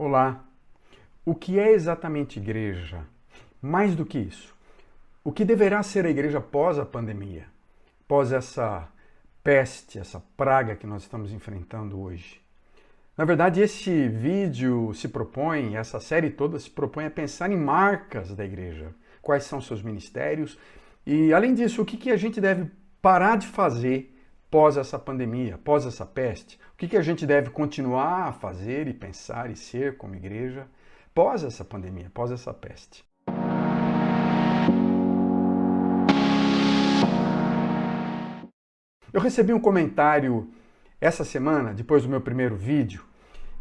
Olá! O que é exatamente igreja? Mais do que isso, o que deverá ser a igreja após a pandemia? Após essa peste, essa praga que nós estamos enfrentando hoje? Na verdade, esse vídeo se propõe, essa série toda se propõe a pensar em marcas da igreja. Quais são seus ministérios? E, além disso, o que a gente deve parar de fazer pós essa pandemia, pós essa peste? O que a gente deve continuar a fazer e pensar e ser como igreja pós essa pandemia, pós essa peste? Eu recebi um comentário essa semana, depois do meu primeiro vídeo,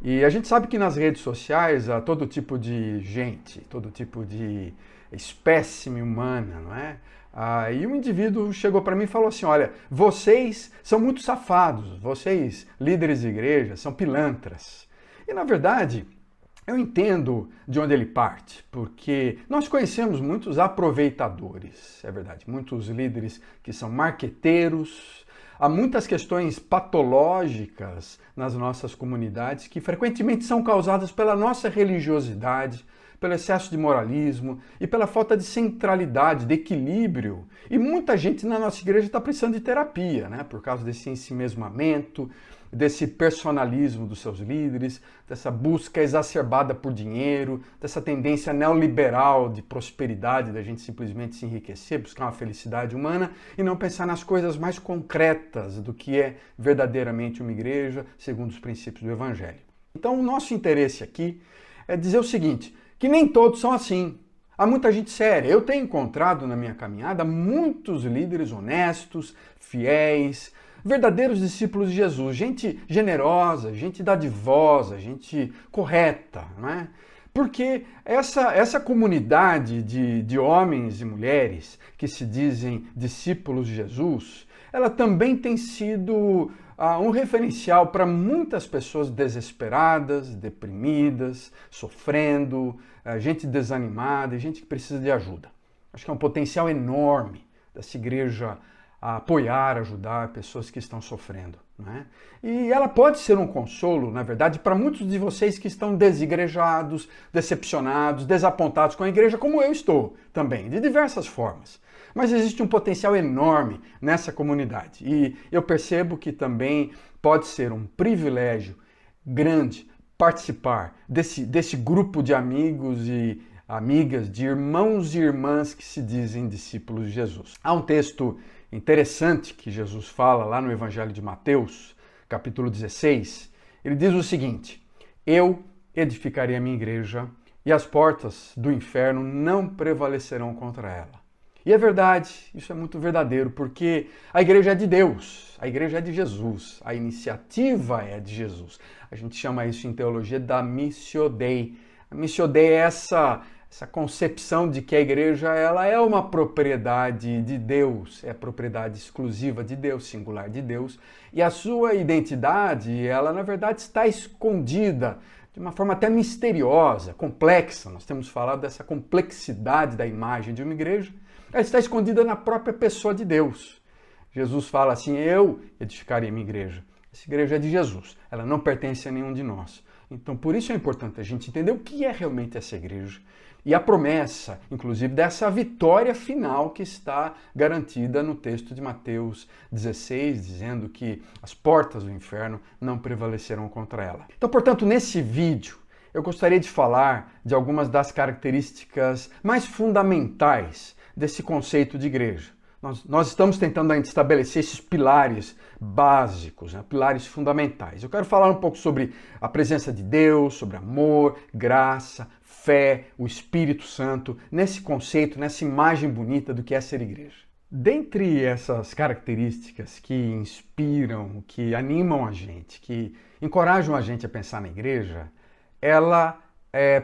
e a gente sabe que nas redes sociais há todo tipo de gente, todo tipo de espécime humana, não é? E um indivíduo chegou para mim e falou assim: olha, vocês são muito safados, vocês, líderes de igreja, são pilantras. E na verdade, eu entendo de onde ele parte, porque nós conhecemos muitos aproveitadores, é verdade, muitos líderes que são marqueteiros. Há muitas questões patológicas nas nossas comunidades que frequentemente são causadas pela nossa religiosidade, pelo excesso de moralismo e pela falta de centralidade, de equilíbrio. E muita gente na nossa igreja está precisando de terapia, né? Por causa desse ensimesmamento, desse personalismo dos seus líderes, dessa busca exacerbada por dinheiro, dessa tendência neoliberal de prosperidade, da gente simplesmente se enriquecer, buscar uma felicidade humana e não pensar nas coisas mais concretas do que é verdadeiramente uma igreja, segundo os princípios do Evangelho. Então, o nosso interesse aqui é dizer o seguinte, que nem todos são assim. Há muita gente séria. Eu tenho encontrado na minha caminhada muitos líderes honestos, fiéis, verdadeiros discípulos de Jesus, gente generosa, gente dadivosa, gente correta, não é? Porque essa comunidade de homens e mulheres que se dizem discípulos de Jesus, ela também tem sido um referencial para muitas pessoas desesperadas, deprimidas, sofrendo, gente desanimada, gente que precisa de ajuda. Acho que é um potencial enorme dessa igreja apoiar, ajudar pessoas que estão sofrendo, né? E ela pode ser um consolo, na verdade, para muitos de vocês que estão desigrejados, decepcionados, desapontados com a igreja, como eu estou também, de diversas formas. Mas existe um potencial enorme nessa comunidade e eu percebo que também pode ser um privilégio grande participar desse grupo de amigos e amigas, de irmãos e irmãs que se dizem discípulos de Jesus. Há um texto interessante que Jesus fala lá no Evangelho de Mateus, capítulo 16. Ele diz o seguinte: eu edificarei a minha igreja e as portas do inferno não prevalecerão contra ela. E é verdade, isso é muito verdadeiro, porque a igreja é de Deus, a igreja é de Jesus, a iniciativa é de Jesus. A gente chama isso em teologia da Missio Dei. A Missio Dei é essa concepção de que a igreja ela é uma propriedade de Deus, é a propriedade exclusiva de Deus, singular de Deus, e a sua identidade, ela na verdade está escondida de uma forma até misteriosa, complexa. Nós temos falado dessa complexidade da imagem de uma igreja. Ela está escondida na própria pessoa de Deus. Jesus fala assim: eu edificarei a minha igreja. Essa igreja é de Jesus, ela não pertence a nenhum de nós. Então, por isso é importante a gente entender o que é realmente essa igreja e a promessa, inclusive, dessa vitória final que está garantida no texto de Mateus 16, dizendo que as portas do inferno não prevalecerão contra ela. Então, portanto, nesse vídeo, eu gostaria de falar de algumas das características mais fundamentais desse conceito de igreja. Nós estamos tentando ainda estabelecer esses pilares básicos, né? Pilares fundamentais. Eu quero falar um pouco sobre a presença de Deus, sobre amor, graça, fé, o Espírito Santo, nesse conceito, nessa imagem bonita do que é ser igreja. Dentre essas características que inspiram, que animam a gente, que encorajam a gente a pensar na igreja, ela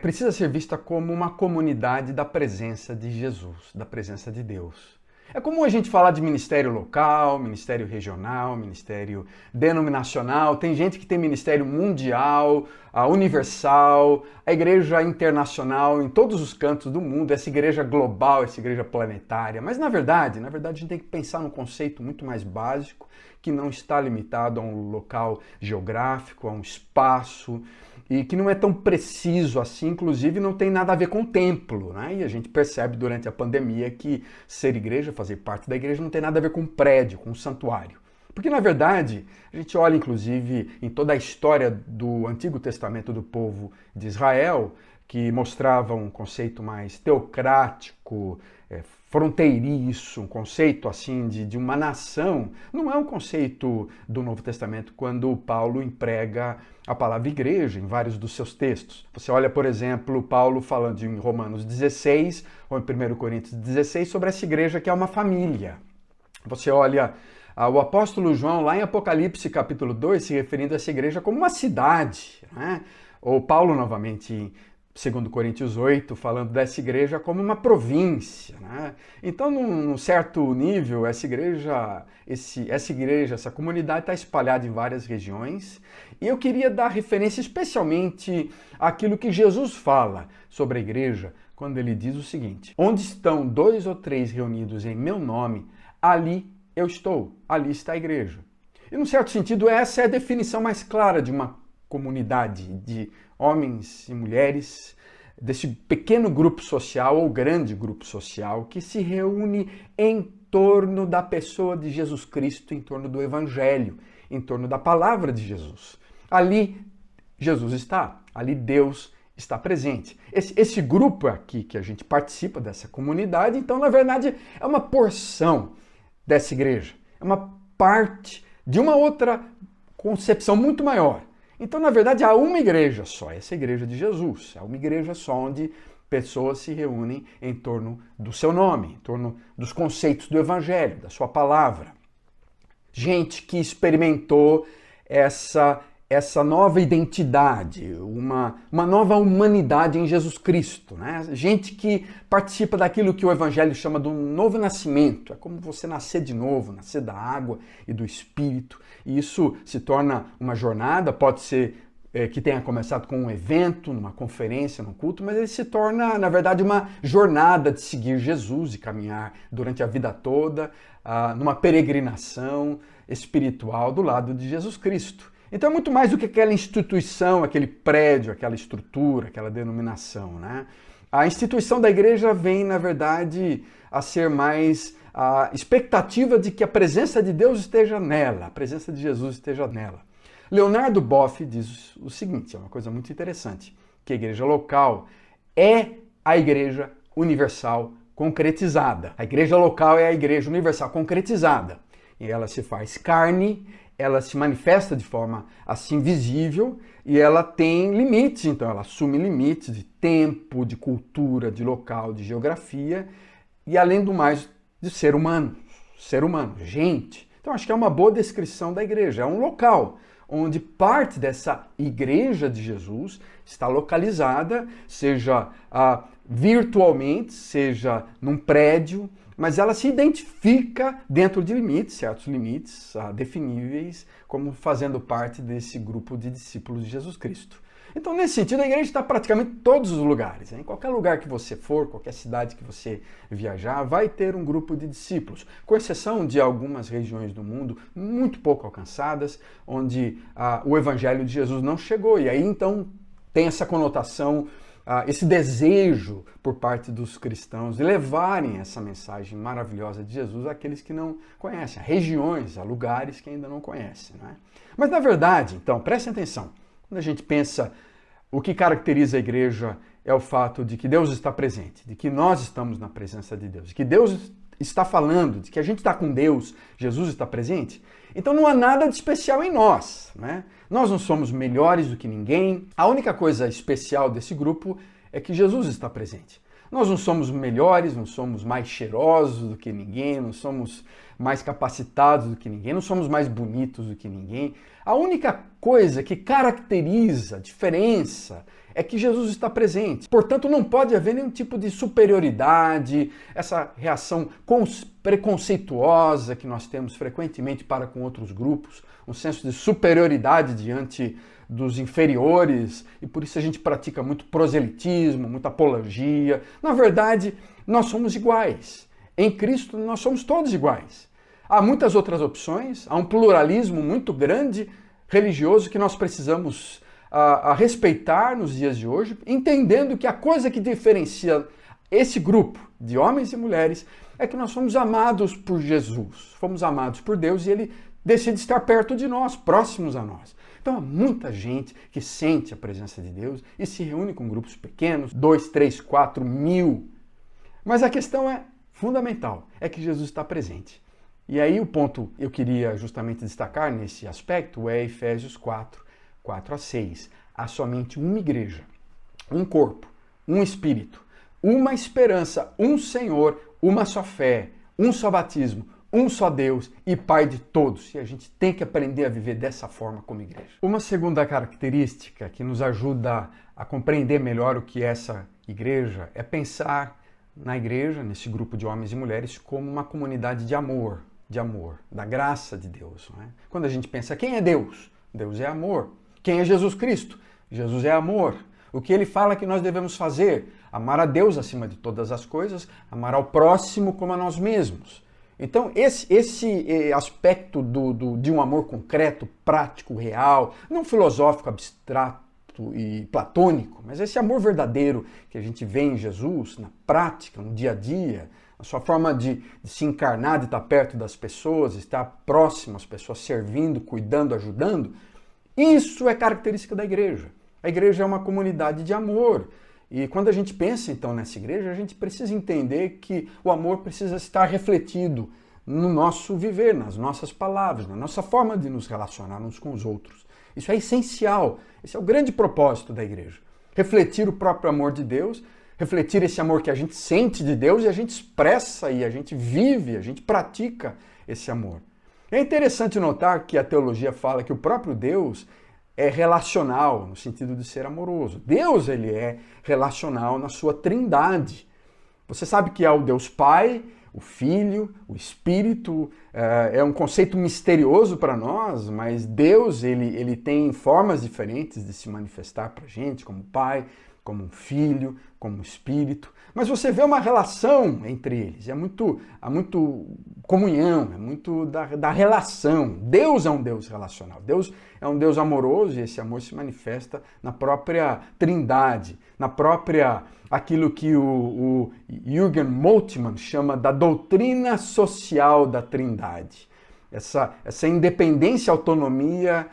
precisa ser vista como uma comunidade da presença de Jesus, da presença de Deus. É comum a gente falar de ministério local, ministério regional, ministério denominacional. Tem gente que tem ministério mundial, universal, a igreja internacional em todos os cantos do mundo, essa igreja global, essa igreja planetária. Mas na verdade a gente tem que pensar num conceito muito mais básico, que não está limitado a um local geográfico, a um espaço, e que não é tão preciso assim, inclusive não tem nada a ver com o templo, né? E a gente percebe durante a pandemia que ser igreja, fazer parte da igreja, não tem nada a ver com um prédio, com um santuário. Porque, na verdade, a gente olha, inclusive, em toda a história do Antigo Testamento do povo de Israel, que mostrava um conceito mais teocrático, fronteiriço, um conceito assim de uma nação. Não é um conceito do Novo Testamento quando Paulo emprega a palavra igreja em vários dos seus textos. Você olha, por exemplo, Paulo falando em Romanos 16 ou em 1 Coríntios 16 sobre essa igreja que é uma família. Você olha o apóstolo João lá em Apocalipse capítulo 2 se referindo a essa igreja como uma cidade, né? Ou Paulo novamente em 2 Coríntios 8, falando dessa igreja como uma província, né? Então, num certo nível, essa igreja, essa comunidade está espalhada em várias regiões. E eu queria dar referência especialmente àquilo que Jesus fala sobre a igreja, quando ele diz o seguinte: onde estão 2 ou 3 reunidos em meu nome, ali eu estou, ali está a igreja. E, num certo sentido, essa é a definição mais clara de uma comunidade de homens e mulheres, desse pequeno grupo social ou grande grupo social que se reúne em torno da pessoa de Jesus Cristo, em torno do Evangelho, em torno da palavra de Jesus. Ali Jesus está, ali Deus está presente. Esse grupo aqui que a gente participa dessa comunidade, então, na verdade, é uma porção dessa igreja, é uma parte de uma outra concepção muito maior. Então, na verdade, há uma igreja só, essa é a igreja de Jesus. Há uma igreja só onde pessoas se reúnem em torno do seu nome, em torno dos conceitos do Evangelho, da sua palavra. Gente que experimentou essa nova identidade, uma nova humanidade em Jesus Cristo, né? Gente que participa daquilo que o Evangelho chama de um novo nascimento. É como você nascer de novo, nascer da água e do Espírito. E isso se torna uma jornada, pode ser que tenha começado com um evento, numa conferência, num culto, mas ele se torna, na verdade, uma jornada de seguir Jesus e caminhar durante a vida toda, numa peregrinação espiritual do lado de Jesus Cristo. Então é muito mais do que aquela instituição, aquele prédio, aquela estrutura, aquela denominação, né? A instituição da igreja vem, na verdade, a ser mais a expectativa de que a presença de Deus esteja nela, a presença de Jesus esteja nela. Leonardo Boff diz o seguinte, é uma coisa muito interessante, que a igreja local é a igreja universal concretizada. A igreja local é a igreja universal concretizada. E ela se faz carne, ela se manifesta de forma assim visível e ela tem limites, então ela assume limites de tempo, de cultura, de local, de geografia e além do mais de ser humano, gente. Então acho que é uma boa descrição da igreja, é um local onde parte dessa igreja de Jesus está localizada, seja virtualmente, seja num prédio, mas ela se identifica dentro de limites, certos limites definíveis, como fazendo parte desse grupo de discípulos de Jesus Cristo. Então, nesse sentido, a igreja está praticamente em todos os lugares. Em qualquer lugar que você for, qualquer cidade que você viajar, vai ter um grupo de discípulos, com exceção de algumas regiões do mundo muito pouco alcançadas, onde o evangelho de Jesus não chegou. E aí, então, tem essa conotação, esse desejo por parte dos cristãos de levarem essa mensagem maravilhosa de Jesus àqueles que não conhecem, a regiões, a lugares que ainda não conhecem, não é? Mas na verdade, então, prestem atenção, quando a gente pensa o que caracteriza a igreja é o fato de que Deus está presente, de que nós estamos na presença de Deus, de que Deus está falando, de que a gente está com Deus, Jesus está presente, então não há nada de especial em nós, né? Nós não somos melhores do que ninguém. A única coisa especial desse grupo é que Jesus está presente. Nós não somos melhores, não somos mais cheirosos do que ninguém, não somos mais capacitados do que ninguém, não somos mais bonitos do que ninguém. A única coisa que caracteriza a diferença é que Jesus está presente. Portanto, não pode haver nenhum tipo de superioridade, essa reação preconceituosa que nós temos frequentemente para com outros grupos, um senso de superioridade diante dos inferiores, e por isso a gente pratica muito proselitismo, muita apologia. Na verdade, nós somos iguais. Em Cristo, nós somos todos iguais. Há muitas outras opções, há um pluralismo muito grande religioso que nós precisamos a respeitar nos dias de hoje, entendendo que a coisa que diferencia esse grupo de homens e mulheres é que nós fomos amados por Jesus, fomos amados por Deus e Ele decide estar perto de nós, próximos a nós. Então há muita gente que sente a presença de Deus e se reúne com grupos pequenos, 2, 3, 4 mil. Mas a questão é fundamental, é que Jesus está presente. E aí o ponto que eu queria justamente destacar nesse aspecto é Efésios 4, 4 a 6. Há somente uma igreja, um corpo, um espírito, uma esperança, um Senhor, uma só fé, um só batismo, um só Deus e Pai de todos. E a gente tem que aprender a viver dessa forma como igreja. Uma segunda característica que nos ajuda a compreender melhor o que é essa igreja é pensar na igreja, nesse grupo de homens e mulheres, como uma comunidade de amor, da graça de Deus. Não é? Quando a gente pensa, quem é Deus? Deus é amor. Quem é Jesus Cristo? Jesus é amor. O que ele fala que nós devemos fazer? Amar a Deus acima de todas as coisas, amar ao próximo como a nós mesmos. Então, esse aspecto de um amor concreto, prático, real, não filosófico, abstrato e platônico, mas esse amor verdadeiro que a gente vê em Jesus, na prática, no dia a dia, a sua forma de se encarnar, de estar perto das pessoas, estar próximo às pessoas, servindo, cuidando, ajudando, isso é característica da igreja. A igreja é uma comunidade de amor. E quando a gente pensa então nessa igreja, a gente precisa entender que o amor precisa estar refletido no nosso viver, nas nossas palavras, na nossa forma de nos relacionar uns com os outros. Isso é essencial. Esse é o grande propósito da igreja. Refletir o próprio amor de Deus, refletir esse amor que a gente sente de Deus e a gente expressa e a gente vive, a gente pratica esse amor. É interessante notar que a teologia fala que o próprio Deus é relacional, no sentido de ser amoroso. Deus, ele é relacional na sua trindade. Você sabe que há o Deus Pai, o Filho, o Espírito, é um conceito misterioso para nós, mas Deus, ele tem formas diferentes de se manifestar para a gente, como Pai, como um Filho, como um Espírito. Mas você vê uma relação entre eles, há muito comunhão, é muito da relação. Deus é um Deus relacional, Deus é um Deus amoroso e esse amor se manifesta na própria trindade, na própria, aquilo que o Jürgen Moltmann chama da doutrina social da trindade. Essa independência, autonomia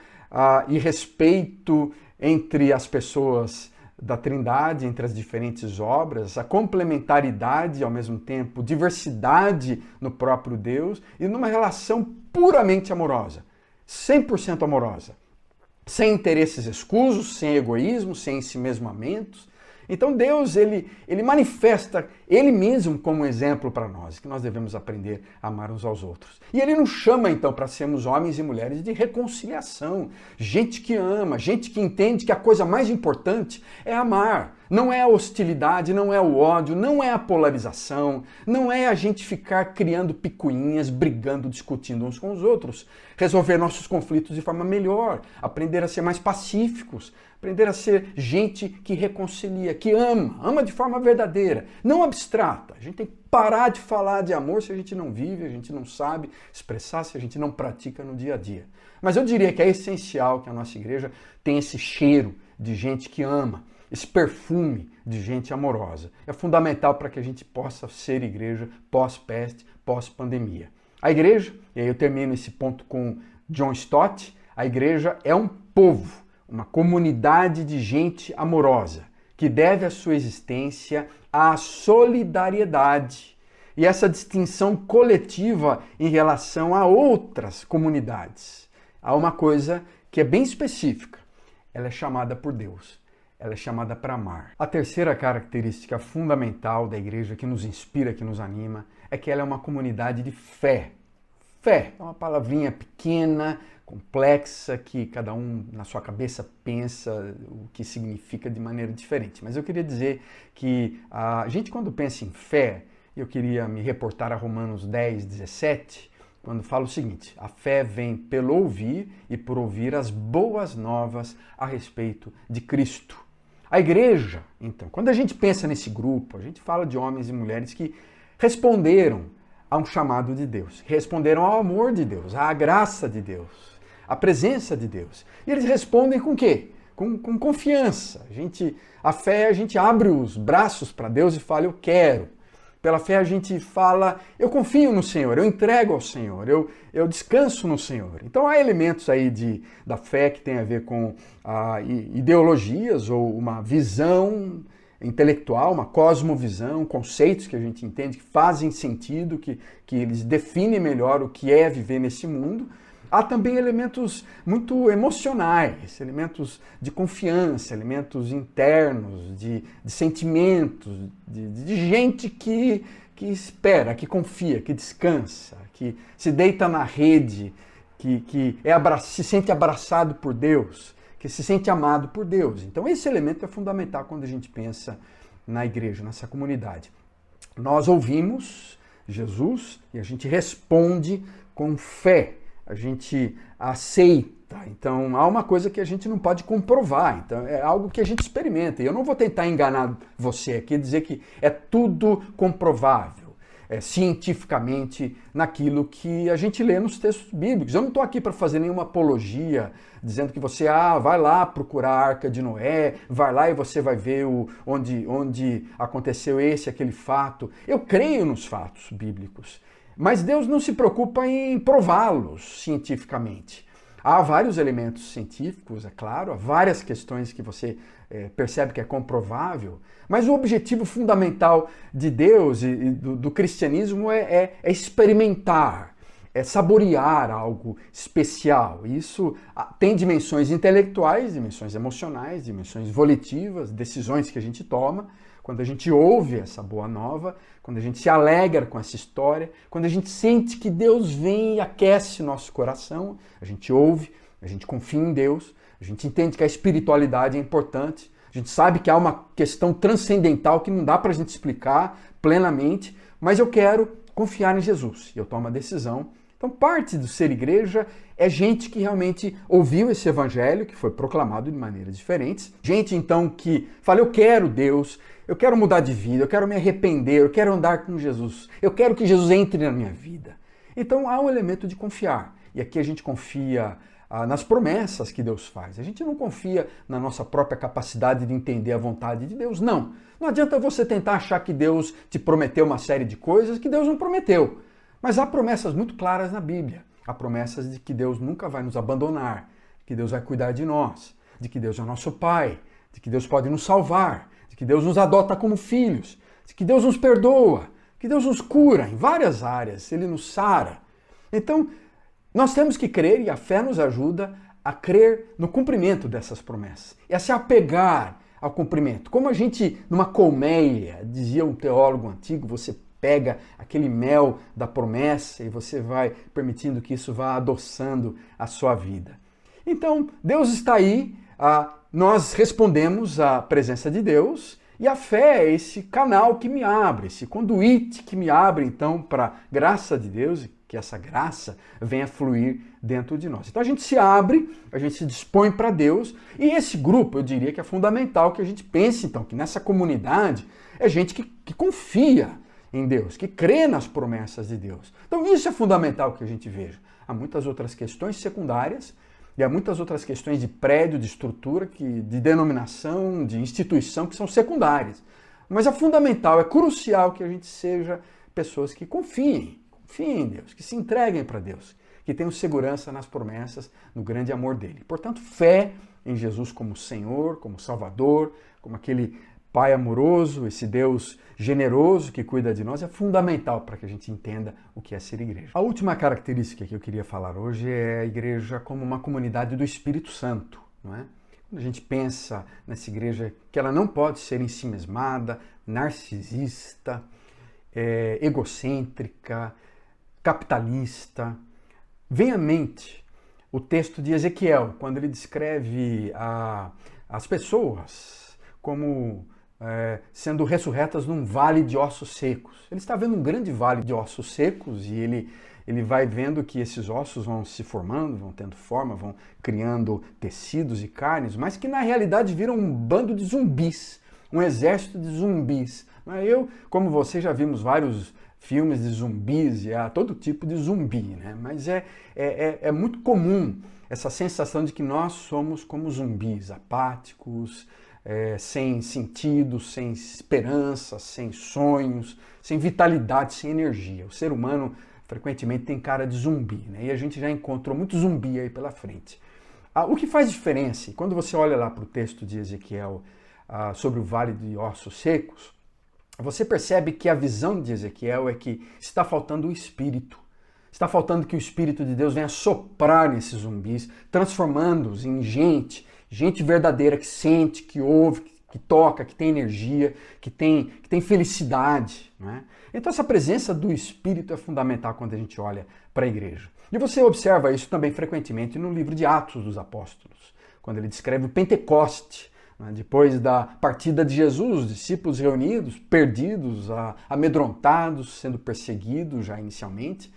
e respeito entre as pessoas da trindade, entre as diferentes obras, a complementaridade ao mesmo tempo, diversidade no próprio Deus e numa relação puramente amorosa, 100% amorosa, sem interesses escusos, sem egoísmo, sem ensimesmamentos. Então Deus, ele manifesta Ele mesmo como exemplo para nós, que nós devemos aprender a amar uns aos outros. E Ele nos chama então para sermos homens e mulheres de reconciliação, gente que ama, gente que entende que a coisa mais importante é amar. Não é a hostilidade, não é o ódio, não é a polarização, não é a gente ficar criando picuinhas, brigando, discutindo uns com os outros. Resolver nossos conflitos de forma melhor, aprender a ser mais pacíficos, aprender a ser gente que reconcilia, que ama de forma verdadeira, não abstrata. A gente tem que parar de falar de amor se a gente não vive, a gente não sabe expressar, se a gente não pratica no dia a dia. Mas eu diria que é essencial que a nossa igreja tenha esse cheiro de gente que ama, esse perfume de gente amorosa. É fundamental para que a gente possa ser igreja pós-peste, pós-pandemia. A igreja, e aí eu termino esse ponto com John Stott, a igreja é um povo, uma comunidade de gente amorosa, que deve a sua existência à solidariedade e essa distinção coletiva em relação a outras comunidades. Há uma coisa que é bem específica, ela é chamada por Deus. Ela é chamada para amar. A terceira característica fundamental da igreja que nos inspira, que nos anima, é que ela é uma comunidade de fé. Fé é uma palavrinha pequena, complexa, que cada um na sua cabeça pensa o que significa de maneira diferente. Mas eu queria dizer que a gente, quando pensa em fé, eu queria me reportar a Romanos 10, 17, quando fala o seguinte: a fé vem pelo ouvir e por ouvir as boas novas a respeito de Cristo. A igreja, então, quando a gente pensa nesse grupo, a gente fala de homens e mulheres que responderam a um chamado de Deus, responderam ao amor de Deus, à graça de Deus, à presença de Deus. E eles respondem com o quê? com confiança. A fé, a gente abre os braços para Deus e fala, eu quero. Pela fé a gente fala, eu confio no Senhor, eu entrego ao Senhor, eu descanso no Senhor. Então há elementos aí da fé que tem a ver com ideologias ou uma visão intelectual, uma cosmovisão, conceitos que a gente entende, que fazem sentido, que eles definem melhor o que é viver nesse mundo. Há também elementos muito emocionais, elementos de confiança, elementos internos, de sentimentos, de gente que espera, que confia, que descansa, que se deita na rede, que se sente abraçado por Deus, que se sente amado por Deus. Então esse elemento é fundamental quando a gente pensa na igreja, nessa comunidade. Nós ouvimos Jesus e a gente responde com fé. A gente aceita. Então, há uma coisa que a gente não pode comprovar. Então, é algo que a gente experimenta. E eu não vou tentar enganar você aqui e dizer que é tudo comprovável, cientificamente, naquilo que a gente lê nos textos bíblicos. Eu não estou aqui para fazer nenhuma apologia, dizendo que você, vai lá procurar a Arca de Noé, vai lá e você vai ver onde aconteceu aquele fato. Eu creio nos fatos bíblicos. Mas Deus não se preocupa em prová-los cientificamente. Há vários elementos científicos, é claro, há várias questões que você percebe que é comprovável, mas o objetivo fundamental de Deus e do cristianismo é experimentar, é saborear algo especial. Isso tem dimensões intelectuais, dimensões emocionais, dimensões volitivas, decisões que a gente toma, quando a gente ouve essa boa nova, quando a gente se alegra com essa história, quando a gente sente que Deus vem e aquece nosso coração, a gente ouve, a gente confia em Deus, a gente entende que a espiritualidade é importante, a gente sabe que há uma questão transcendental que não dá para a gente explicar plenamente, mas eu quero confiar em Jesus e eu tomo a decisão. Então parte do ser igreja é gente que realmente ouviu esse evangelho, que foi proclamado de maneiras diferentes, gente então que fala, eu quero Deus, eu quero mudar de vida, eu quero me arrepender, eu quero andar com Jesus, eu quero que Jesus entre na minha vida. Então há um elemento de confiar. E aqui a gente confia nas promessas que Deus faz. A gente não confia na nossa própria capacidade de entender a vontade de Deus, não. Não adianta você tentar achar que Deus te prometeu uma série de coisas que Deus não prometeu. Mas há promessas muito claras na Bíblia. Há promessas de que Deus nunca vai nos abandonar, que Deus vai cuidar de nós, de que Deus é nosso Pai, de que Deus pode nos salvar, de que Deus nos adota como filhos, de que Deus nos perdoa, que Deus nos cura em várias áreas, Ele nos sara. Então, nós temos que crer e a fé nos ajuda a crer no cumprimento dessas promessas e a se apegar ao cumprimento. Como a gente, numa colmeia, dizia um teólogo antigo, você pega aquele mel da promessa e você vai permitindo que isso vá adoçando a sua vida. Então, Deus está aí, nós respondemos à presença de Deus e a fé é esse canal que me abre, esse conduíte que me abre então para a graça de Deus e que essa graça venha fluir dentro de nós. Então a gente se abre, a gente se dispõe para Deus e esse grupo, eu diria que é fundamental que a gente pense então que nessa comunidade é gente que confia em Deus, que crê nas promessas de Deus. Então isso é fundamental que a gente veja. Há muitas outras questões secundárias e há muitas outras questões de prédio, de estrutura, de denominação, de instituição que são secundárias. Mas é fundamental, é crucial que a gente seja pessoas que confiem em Deus, que se entreguem para Deus, que tenham segurança nas promessas, no grande amor dele. Portanto, fé em Jesus como Senhor, como Salvador, como aquele Pai amoroso, esse Deus generoso que cuida de nós, é fundamental para que a gente entenda o que é ser igreja. A última característica que eu queria falar hoje é a igreja como uma comunidade do Espírito Santo, não é? Quando a gente pensa nessa igreja que ela não pode ser ensimesmada, narcisista, egocêntrica, capitalista, vem à mente o texto de Ezequiel, quando ele descreve as pessoas como sendo ressurretas num vale de ossos secos. Ele está vendo um grande vale de ossos secos e ele vai vendo que esses ossos vão se formando, vão tendo forma, vão criando tecidos e carnes, mas que na realidade viram um bando de zumbis, um exército de zumbis. Eu, como você, já vimos vários filmes de zumbis e há todo tipo de zumbi, né? Mas é muito comum essa sensação de que nós somos como zumbis, apáticos, sem sentido, sem esperança, sem sonhos, sem vitalidade, sem energia. O ser humano frequentemente tem cara de zumbi, né? E a gente já encontrou muito zumbi aí pela frente. O que faz diferença, quando você olha lá para o texto de Ezequiel sobre o vale de ossos secos, você percebe que a visão de Ezequiel é que está faltando o Espírito. Está faltando que o Espírito de Deus venha soprar nesses zumbis, transformando-os em gente verdadeira que sente, que ouve, que toca, que tem energia, que tem felicidade. Né? Então essa presença do Espírito é fundamental quando a gente olha para a igreja. E você observa isso também frequentemente no livro de Atos dos Apóstolos, quando ele descreve o Pentecoste, né? Depois da partida de Jesus, os discípulos reunidos, perdidos, amedrontados, sendo perseguidos já inicialmente.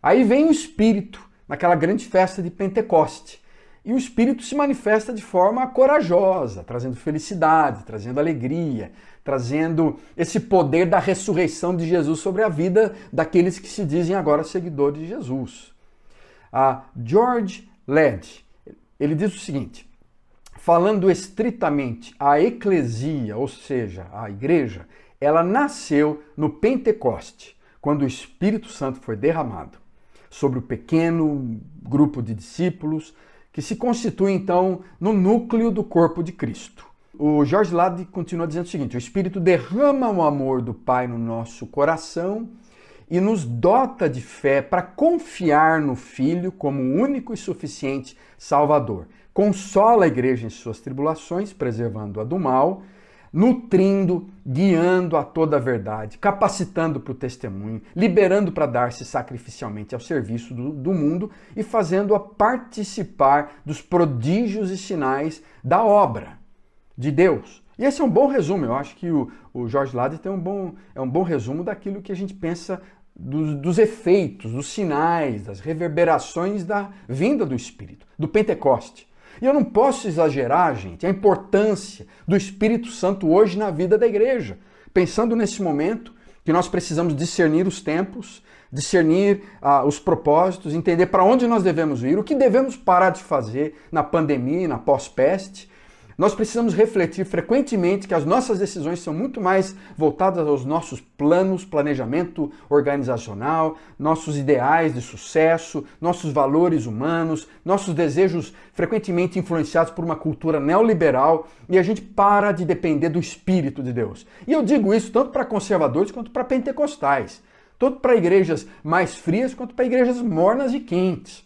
Aí vem o Espírito, naquela grande festa de Pentecoste. E o Espírito se manifesta de forma corajosa, trazendo felicidade, trazendo alegria, trazendo esse poder da ressurreição de Jesus sobre a vida daqueles que se dizem agora seguidores de Jesus. George Led, ele diz o seguinte: falando estritamente, a eclesia, ou seja, a igreja, ela nasceu no Pentecoste, quando o Espírito Santo foi derramado sobre o pequeno grupo de discípulos que se constitui então no núcleo do corpo de Cristo. O George Lade continua dizendo o seguinte: o Espírito derrama o amor do Pai no nosso coração e nos dota de fé para confiar no Filho como único e suficiente Salvador. Consola a igreja em suas tribulações, preservando-a do mal, nutrindo, guiando a toda a verdade, capacitando para o testemunho, liberando para dar-se sacrificialmente ao serviço do mundo e fazendo-a participar dos prodígios e sinais da obra de Deus. E esse é um bom resumo. Eu acho que o George Lade tem um bom resumo daquilo que a gente pensa dos efeitos, dos sinais, das reverberações da vinda do Espírito, do Pentecoste. E eu não posso exagerar, gente, a importância do Espírito Santo hoje na vida da igreja. Pensando nesse momento que nós precisamos discernir os tempos, discernir os propósitos, entender para onde nós devemos ir, o que devemos parar de fazer na pandemia, na pós-peste. Nós precisamos refletir frequentemente que as nossas decisões são muito mais voltadas aos nossos planos, planejamento organizacional, nossos ideais de sucesso, nossos valores humanos, nossos desejos frequentemente influenciados por uma cultura neoliberal, e a gente para de depender do Espírito de Deus. E eu digo isso tanto para conservadores quanto para pentecostais, tanto para igrejas mais frias quanto para igrejas mornas e quentes.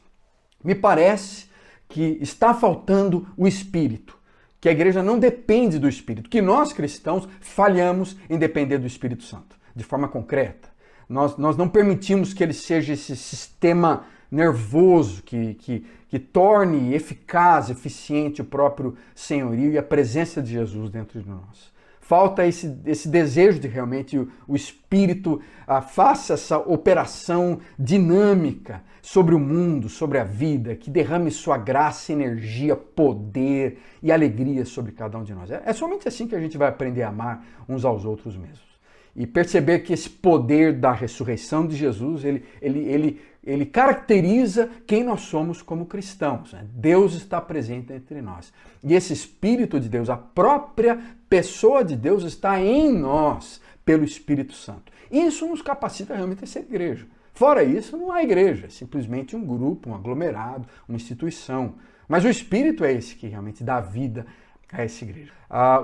Me parece que está faltando o Espírito. Que a igreja não depende do Espírito, que nós cristãos falhamos em depender do Espírito Santo, de forma concreta. Nós não permitimos que ele seja esse sistema nervoso que torne eficaz, eficiente o próprio senhorio e a presença de Jesus dentro de nós. Falta esse desejo de realmente o Espírito faça essa operação dinâmica sobre o mundo, sobre a vida, que derrame sua graça, energia, poder e alegria sobre cada um de nós. É somente assim que a gente vai aprender a amar uns aos outros mesmos. E perceber que esse poder da ressurreição de Jesus, ele caracteriza quem nós somos como cristãos. Né? Deus está presente entre nós. E esse Espírito de Deus, a própria pessoa de Deus está em nós pelo Espírito Santo. Isso nos capacita realmente a ser igreja. Fora isso, não há igreja, é simplesmente um grupo, um aglomerado, uma instituição. Mas o Espírito é esse que realmente dá vida a essa igreja.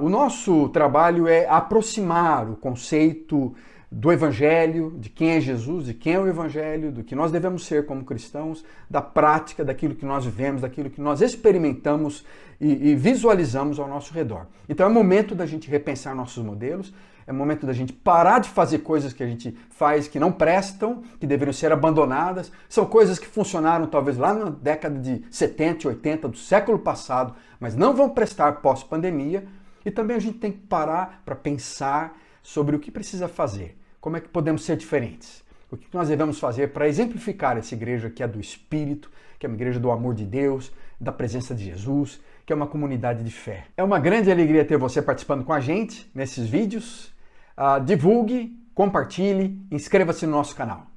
O nosso trabalho é aproximar o conceito do Evangelho, de quem é Jesus, de quem é o Evangelho, do que nós devemos ser como cristãos, da prática, daquilo que nós vivemos, daquilo que nós experimentamos e visualizamos ao nosso redor. Então é momento da gente repensar nossos modelos, é momento da gente parar de fazer coisas que a gente faz que não prestam, que deveriam ser abandonadas. São coisas que funcionaram talvez lá na década de 70, 80 do século passado, mas não vão prestar pós-pandemia. E também a gente tem que parar para pensar sobre o que precisa fazer. Como é que podemos ser diferentes? O que nós devemos fazer para exemplificar essa igreja que é do Espírito, que é uma igreja do amor de Deus, da presença de Jesus, que é uma comunidade de fé. É uma grande alegria ter você participando com a gente nesses vídeos. Divulgue, compartilhe, inscreva-se no nosso canal.